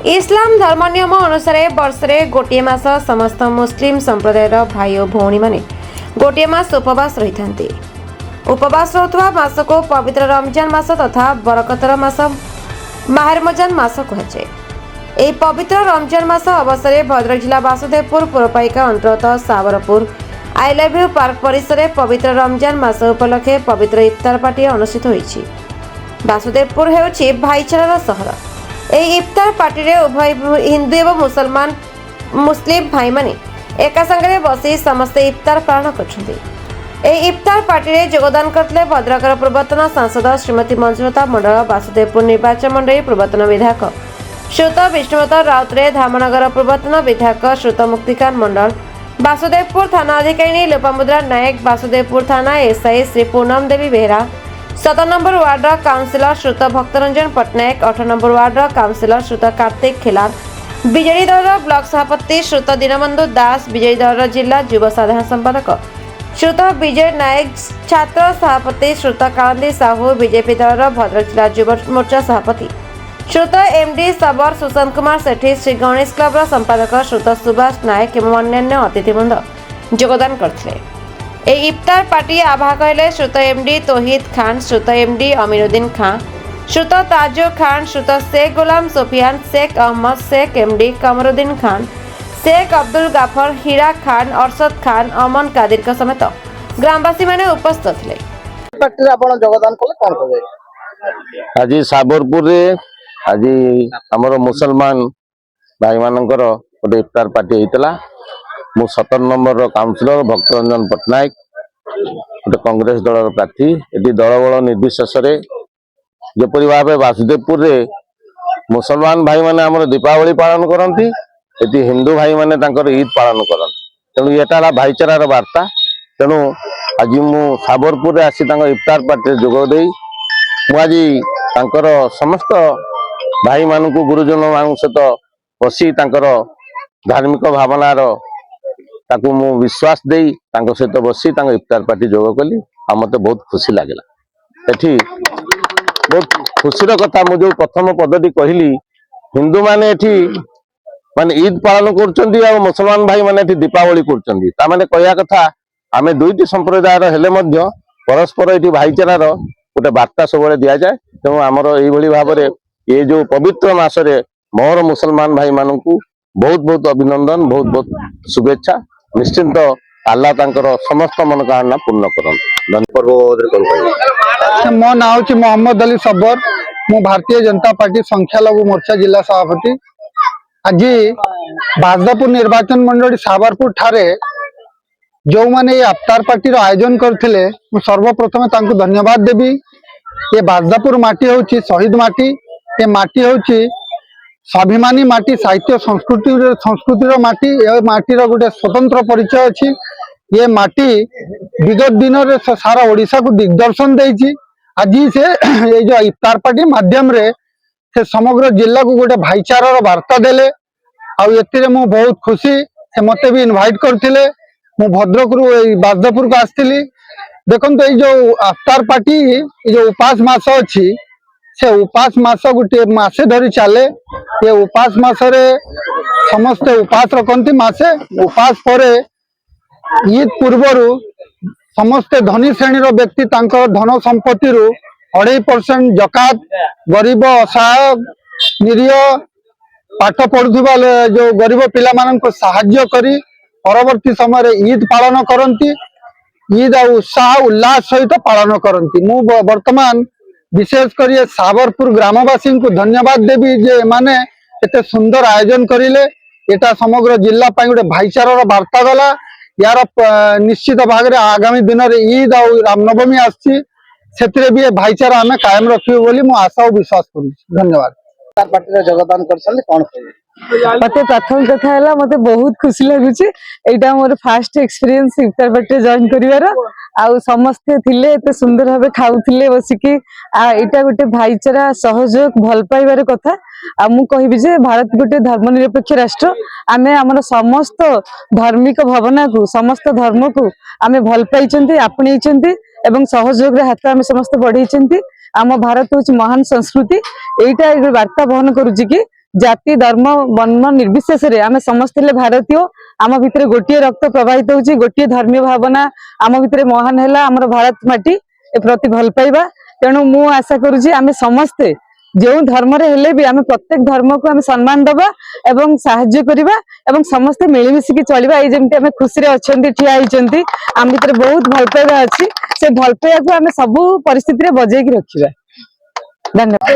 इस्लाम धर्म नियम अनुसार वर्षे गोटे मास समस्त मुस्लिम संप्रदाय भाई और भौणी माने गोटे मास उपवास रही था। उपवास रोथुवा मास को पवित्र रमजान मास तथा बरकतर मास माहरमजान मास कहुए। यह पवित्र रमजान मास अवसर भद्रक जिला वासुदेवपुर पुरपालिका अंतर्गत साबरपुर आई लव यू पार्क परिसर में पवित्र रमजान मास उपलक्षे पवित्र इफ्तार पार्टी अनुष्ठित होईछि। वासुदेवपुर हेउछि भाईचारार सहर। यह इफ्तार पार्टी रे उभय हिंदू एवं मुस्लिम भाई माने एका संगे बसी समस्ते इफ्तार पालन करछन्ति। यह इफ्तार पार्टी रे योगदान करथिले भद्रकर पूर्वतन सांसद श्रीमती मंजुलता मंडल, वासुदेवपुर निर्वाचन मंडली पूर्वतन विधायक श्रुत विष्णुवत राउतरे, धामनगर पूर्वतन विधायक श्रुत मुक्तिकांत मंडल, वासुदेवपुर थाना अधिकारी लोपामुद्रा नायक, वासुदेवपुर थाना SI Shri Poonam Devi Behera, 7 number ward councillor श्रुत भक्तरंजन पट्टनायक, 8 नंबर वार्ड काउंसिलर श्रुत कार्तिक खेलार, बीजेडी दल ब्लॉक सभापति श्रुत दीनबंधु दास, बीजेडी दल जिला युव साधारण संपादक श्रुत विजय नायक, छात्र सभापति श्रुत कालंदी साहू, बीजेपी दल भद्रक जिला युव मोर्चा सभापति श्रुत एमडी सबर सुशांत कुमार सेठी, श्री गणेश क्लब संपादक श्रुत सुभाष नायक एवं अन्य अतिथिवृंद योगदान करथिले। ए इफ्तार पार्टी आभा कहले श्रुत एमडी तोहिद खान, श्रुत एमडी अमीरुद्दीन खान, श्रुत ताजो खान, श्रुत शेख गुलाम सोफियान, शेख अहमद, शेख एमडी कमरुद्दीन खान, शेख अब्दुल गाफर, हीरा खान, अरशद खान, अमन कादिर का समेत ग्रामवासी माने उपस्थित थे। आज साबरपुर आज आमर मुसलमान भाई मानकर गोटे इफ्तार पार्टी होता। मु 17 नंबर काउंसिलर भक्तरंजन पट्टनायक गोटे कांग्रेस दल प्रार्थी। ये दल बल निर्विशेष जपरी भाव वासुदेवपुर मुसलमान भाई माने आमर दीपावली पालन करती, ये हिंदू भाई माने ईद पालन करती। तेणु यहाँ भाईचारार वार्ता। तेणु आज मु साबरपुर आसी इफ्तार पार्टी जोगदे मुझे समस्त भाई मानू गुरुजन मान सहित बसी धार्मिक भावनार ताकू मु विश्वास दे सहित बसी इफ्तार पार्टी जोग कली। मत बहुत खुशी लगे। एठी बहुत खुशीर कथा मुझे प्रथम पदटी कहली हिंदू माने एठी माने ईद पालन कर मुसलमान भाई माने एठी दीपावली कर कहया कथा आमे दुईटी संप्रदायर हेले मध्य परस्पर एठी भाईचारार गोटे वार्ता सब दि जाए। तेणु आमर यही भाव में ये जो पवित्र मासरे मोर मुसलमान भाई मानू बहुत बहुत अभिनंदन, बहुत बहुत शुभेच्छा। निश्चिंत आल्लाह तांकर समस्त मनोकामना पूर्ण करन। मो ना हूँ मोहम्मद अली सब्बर, मु भारतीय जनता पार्टी संख्यालघु मोर्चा जिला सभापति। आज वासुदेवपुर निर्वाचन मंडली साबरपुर ठारे जो मैंने इफ्तार पार्टी आयोजन करथिले सर्वप्रथम तांको धन्यवाद देवी। ये वासुदेवपुर माटी होची शहीद माटी। ये माटी होची स्वाभिमानी माटी, साहित्य संस्कृतिर माटी। ये माटीर गोटे स्वतंत्र परिचय अच्छी। ये माटी विगत दिन में सारा ओडिशा को दिग्दर्शन देइछि। आज से ये जो इफ्तार पार्टी माध्यम रे से समग्र जिला को गोटे भाईचारार वार्ता देले। आउ मु बहुत खुशी। से मते भी इनवाइट करथिले। मु भद्रक रु वासुदेवपुर को आसଥିଲି। देखो ये जो इफ्तार पार्टी ये जो उपास मास अच्छी से उपास मास गोटे मासे धरी चले। ये उपास मासरे समस्ते उपास रखती। मासे उपास परे ईद पूर्वर समस्ते धनी श्रेणी व्यक्ति धन संपत्ति 2.5% जकात गरीब असहाय निरीह पाठ पढ़ुवा जो गरीब पिला मानक साहाय्य करी परवर्ती समय ईद पालन करती। ईद उत्साह उल्लास सहित पालन करती। मु वर्तमान विशेषकर ये साबरपुर ग्रामवासी को धन्यवाद देवी जे माने एते सुंदर आयोजन करिले। एटा समग्र जिला गोटे भाईचारार वार्ता गला। यार निश्चित भाग में आगामी दिन में ईद और रामनवमी आसी भी भाईचारा आम कायम रखिबे बोली मु आशा और विश्वास करूँ। धन्यवाद। पार्टी योगदान कर मत प्रथम कथा है मत बहुत खुशी लगुच। यहाँ मोर फास्ट एक्सपीरियंस इफ्तार पार्टी जॉइन कर समस्ते थिले एते सुंदर भाव खाऊले बसिकी। यहाँ गोटे भाईचारा सहयोग भल पाइबार कथा। मु कहबी जे भारत गोटे धर्मनिरपेक्ष राष्ट्र। आमे आमर समस्त धार्मिक भावना को समस्त धर्म को आमे भल पाई आपणे एवं सहयोग रे हाथ आमे समस्त बढ़े। आम भारत हूँ महान संस्कृति। एटा वार्ता बहन करुची कि जाति धर्म वर्ण निर्विशेष आम समस्त भारतीय आम भितर गोटे रक्त प्रवाहित होची गोटे धर्मीय भावना आम भितर महान है आमर भारत माटी ए प्रति भल पाइबा तेणु मु आशा करुची आम समस्ते जो धर्म हेले भी आम प्रत्येक धर्म को आम सम्मान दबा एवं साहाय्य करिबा एवं समस्ते मिलमिशिकी चलिबा ए जेमती आम खुशी रे अछंती ठिया हिचंती आम भितर बहुत भल पाइबा अछि से भल पाइबा को आम सब परिस्थिति रे बजाई की रखिबा। धन्यवाद।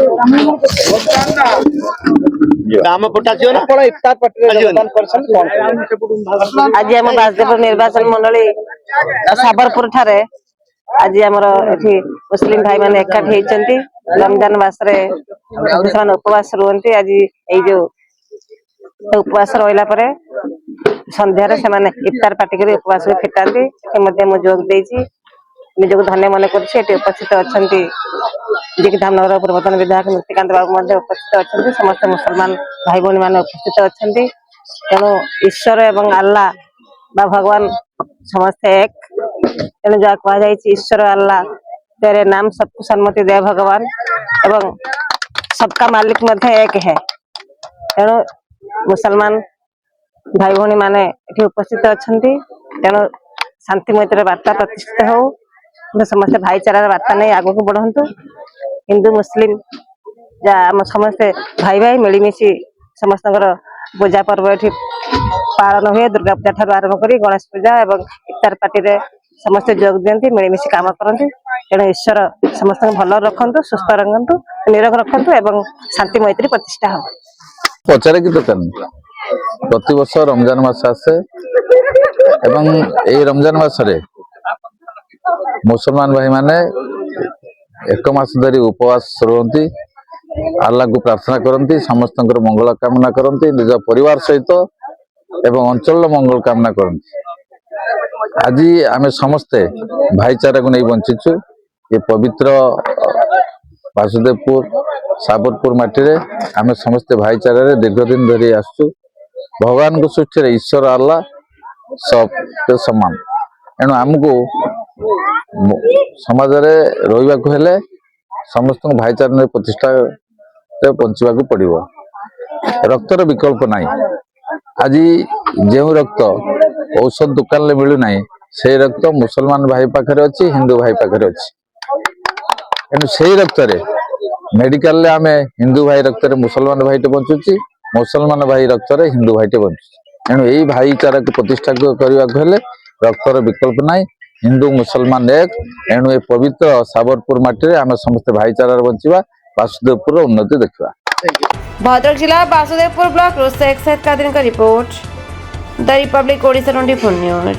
नाम पटाची ना पड़ा इफ्तार पार्टी रे योगदान करछन कोन कहिबे आज आम बासदेव निर्वाचन मंडली साबरपुर ठारे आज आमर एठी मुस्लिम भाई माने एकाठी होइचंती रमजान मास रे ସେମାନେ उपवास रुहंती आज एई जो उपवास रहिला परे संध्यारे ସେମାନେ इफ्तार पार्टी करी उपवास फिटांती ए मध्ये मु जोग देइची निजको धन्य मन करछि एठी उपस्थित अछंती जेकी धामनगर पूर्वतन विधायक मुक्तिकांत बाबू मध्ये उपस्थित अछंती समस्त मुसलमान भाई बहन माने उपस्थित अछंती तेणु ईश्वर एवं अल्लाह बा भगवान समस्त एक तेणु जहाँ कह ईश्वर अल्लाह तेरे नाम सबको सन्मति दे भगवान एवं सबका मालिक मध्य एक है तेणु मुसलमान भाई भौणी माने एठी उपस्थित अछंती तेणु शांति मैत्री वार्ता प्रतिष्ठित हो समस्त भाईचारार वार्ता नहीं आगू को बढ़ंतु हिंदू मुस्लिम जा समस्ते भाई भाई मिलमिशि समस्त पूजा पर्व एठी पालन हुए दुर्गा पूजा ठार आरंभ करी गणेश पूजा एवं इफ्तार पार्टी रे समस्ते जोग दियंती मिलमिशि काम करंती तेणु ईश्वर समस्त भल रखंतु सुस्थ रखंतु निरोग रखंतु एवं शांति मैत्री प्रतिष्ठा हो। पचारे की दरकार नहीं प्रति वर्ष रमजान मास आसे एवं ए रमजान मास रे मुसलमान भाई माने एक मास धरी उपवास रहती आल्लाह को प्रार्थना करती समस्त मंगल कामना करती निज परिवार सहित एवं अंचल मंगल कामना करती आज आमे समस्ते भाईचारा को नहीं बंचीचु ये पवित्र वासुदेवपुर साबरपुर माटी रे आमे समस्ते भाईचारा रे दीर्घ दिन धरी आसु भगवान को सृष्टि रे ईश्वर अल्लाह सब समान एणु आमको समाज रे रहिबा को हेले समस्त भाईचारा प्रतिष्ठा बंचवा को पड़ो रक्तर विकल्प नहीं आज जो रक्त औषध दुकान में मिलू ना से रक्त मुसलमान भाई पाखे अच्छी हिंदू भाई पाखे अच्छी एणु से रक्त मेडिकल आम हिंदू भाई रक्त मुसलमान भाई बंचुची मुसलमान भाई रक्त हिंदू भाई बंचुची एणु यही भाईचारा को प्रतिष्ठा करने को हेले रक्तर विकल्प नहीं हिंदू मुसलमान एक एणु ए पवित्र साबरपुर माटी रे आम समस्त भाईचारा बंचवा वासुदेवपुर उन्नति देखा। भद्रक जिला वासुदेवपुर ब्लॉक शेख सैयद कादिर का report the Republic Odisha 24 news.